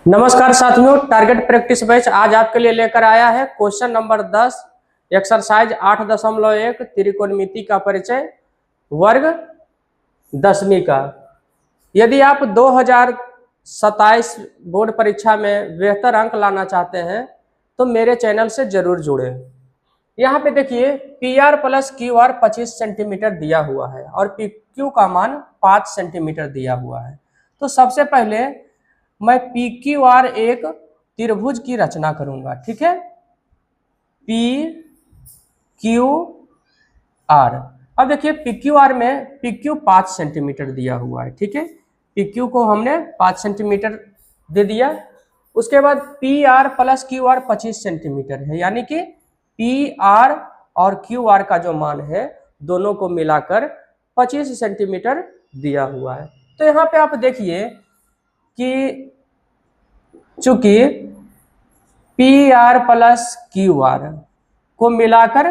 नमस्कार साथियों, target practice batch आज आपके लिए लेकर आया है क्वेश्चन नंबर 10 एक्सरसाइज 8.1 त्रिकोणमिति का परिचय वर्ग 10वीं का। यदि आप 2027 बोर्ड परीक्षा में बेहतर अंक लाना चाहते हैं तो मेरे चैनल से जरूर जुड़ें। यहाँ पे देखिए PR प्लस QR 25 सेंटीमीटर दिया हुआ है और PQ का मान 5 सेंटीमीटर दिया हुआ है। तो सबसे पहले मैं PQR एक त्रिभुज की रचना करूंगा, ठीक है। PQR, अब देखिए PQR में PQ 5 सेंटीमीटर दिया हुआ है, ठीक है। PQ को हमने 5 सेंटीमीटर दे दिया। उसके बाद PR प्लस QR 25 सेंटीमीटर है, यानी कि PR और QR का जो मान है दोनों को मिलाकर 25 सेंटीमीटर दिया हुआ है। तो यहाँ पे आप देखिए कि चूंकि PR प्लस QR को मिलाकर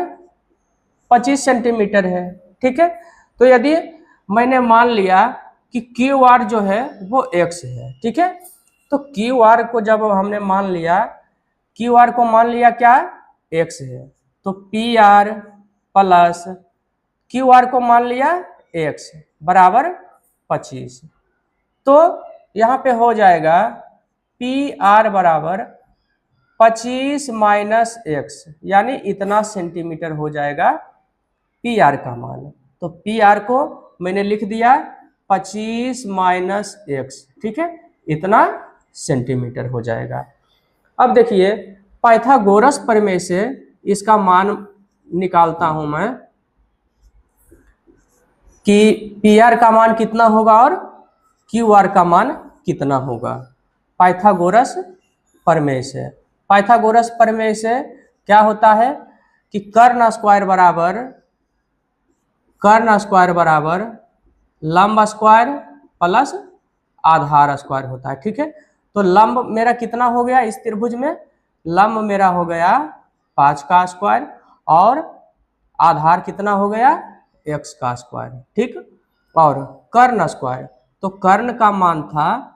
25 सेंटीमीटर है, ठीक है। तो यदि मैंने मान लिया कि QR जो है वो X है, ठीक है, तो QR को जब हमने मान लिया, QR को मान लिया क्या X है, तो PR प्लस QR को मान लिया X बराबर 25। तो यहाँ पे हो जाएगा PR बराबर 25 माइनस X, यानी इतना सेंटीमीटर हो जाएगा PR का मान। तो PR को मैंने लिख दिया 25 माइनस X, ठीक है, इतना सेंटीमीटर हो जाएगा। अब देखिए पाइथागोरस प्रमेय से इसका मान निकालता हूं मैं कि PR का मान कितना होगा और QR का मान कितना होगा। पाइथागोरस प्रमेय से, पाइथागोरस प्रमेय से क्या होता है कि कर्ण स्क्वायर बराबर लंब स्क्वायर प्लस आधार स्क्वायर होता है, ठीक है। तो लंब मेरा कितना हो गया इस त्रिभुज में, लंब मेरा हो गया 5 का स्क्वायर और आधार कितना हो गया X का स्क्वायर, ठीक। और कर्ण स्क्वायर, तो कर्ण का मान था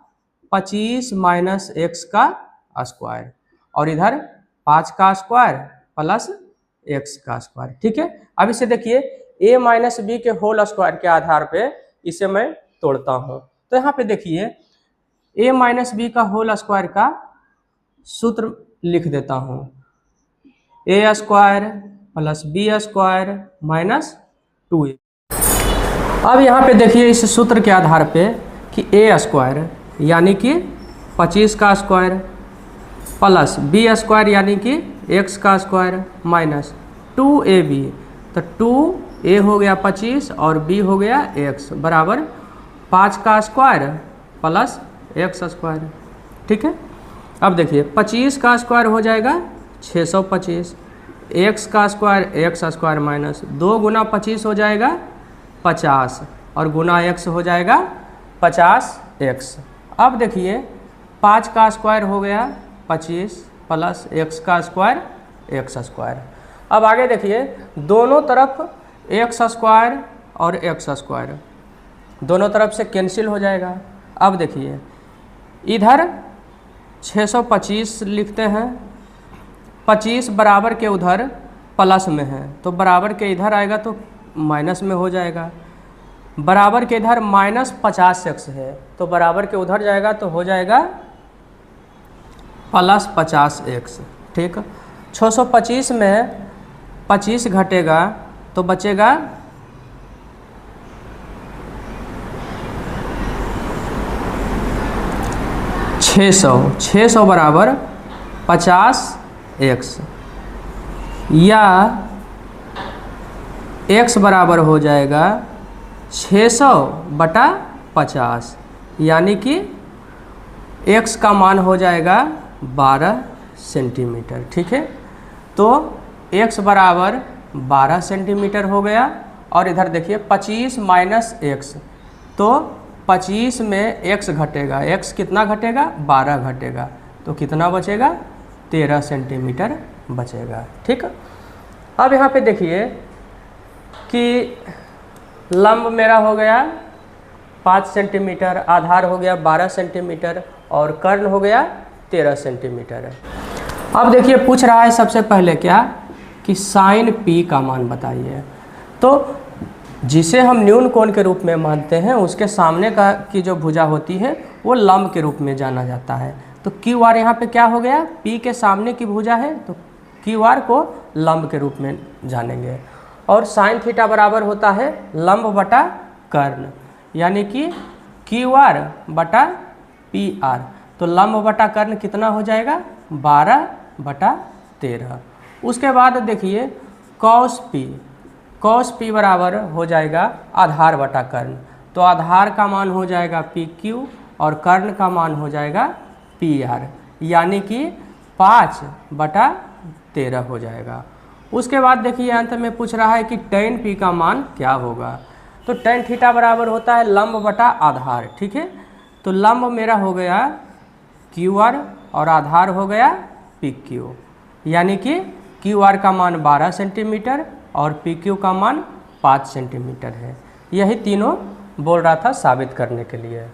25 माइनस X का स्क्वायर और इधर 5 का स्क्वायर प्लस X का स्क्वायर, ठीक है। अब इसे देखिए A माइनस B के होल स्क्वायर के आधार पे इसे मैं तोड़ता हूं। तो यहाँ पे देखिए A माइनस B का होल स्क्वायर का सूत्र लिख देता हूं, A square plus B square minus 2A। अब यहाँ पे देखिए इस सूत्र के आधार पे कि A स्क्वायर यानी कि 25 का स्क्वायर प्लस B स्क्वायर यानी कि X का स्क्वायर माइनस 2AB, तो 2A हो गया 25 और B हो गया X बराबर 5 का स्क्वायर प्लस X स्क्वायर, ठीक है। अब देखिए 25 का स्क्वायर हो जाएगा 625, X का स्क्वायर X स्क्वायर माइनस 2 गुना 25 हो जाएगा 50 और गुना X हो जाएगा 50X। अब देखिए 5 का स्क्वायर हो गया 25 प्लस X का स्क्वायर X स्क्वायर। अब आगे देखिए दोनों तरफ X स्क्वायर और X स्क्वायर दोनों तरफ से कैंसिल हो जाएगा। अब देखिए इधर 625 लिखते हैं, 25 बराबर के उधर प्लस में है तो बराबर के इधर आएगा तो माइनस में हो जाएगा, बराबर के इधर माइनस 50X है तो बराबर के उधर जाएगा तो हो जाएगा प्लस 50X, ठीक। 625 में 25 घटेगा तो बचेगा 600 बराबर 50X या X बराबर हो जाएगा 600 बटा 50, यानी कि X का मान हो जाएगा 12 सेंटीमीटर, ठीक है। तो X बराबर 12 सेंटीमीटर हो गया और इधर देखिए 25 माइनस X, तो 25 में X घटेगा, X कितना घटेगा 12 घटेगा, तो कितना बचेगा 13 सेंटीमीटर बचेगा, ठीक। अब यहाँ पे देखिए कि लंब मेरा हो गया 5 सेंटीमीटर, आधार हो गया 12 सेंटीमीटर और कर्ण हो गया 13 सेंटीमीटर। अब देखिए पूछ रहा है सबसे पहले क्या कि साइन पी का मान बताइए। तो जिसे हम न्यून कोण के रूप में मानते हैं उसके सामने का की जो भुजा होती है वो लंब के रूप में जाना जाता है। तो क्यू आर यहाँ पे क्या हो गया, पी के सामने की भुजा है तो क्यू आर को लंब के रूप में जानेंगे। और साइन थीटा बराबर होता है लंब बटा कर्ण, यानी कि क्यू आर बटा पी आर। तो लंब बटा कर्ण कितना हो जाएगा 12 बटा 13। उसके बाद देखिए कॉस पी बराबर हो जाएगा आधार बटा कर्ण। तो आधार का मान हो जाएगा पी क्यू और कर्ण का मान हो जाएगा पी आर, यानी कि 5 बटा 13 हो जाएगा। उसके बाद देखिए अंत में पूछ रहा है कि टेन पी का मान क्या होगा। तो टेन थीटा बराबर होता है लंब बटा आधार, ठीक है। तो लंब मेरा हो गया क्यू आर और आधार हो गया पी क्यू, यानी कि क्यू आर का मान 12 सेंटीमीटर और पी क्यू का मान 5 सेंटीमीटर है। यही तीनों बोल रहा था साबित करने के लिए।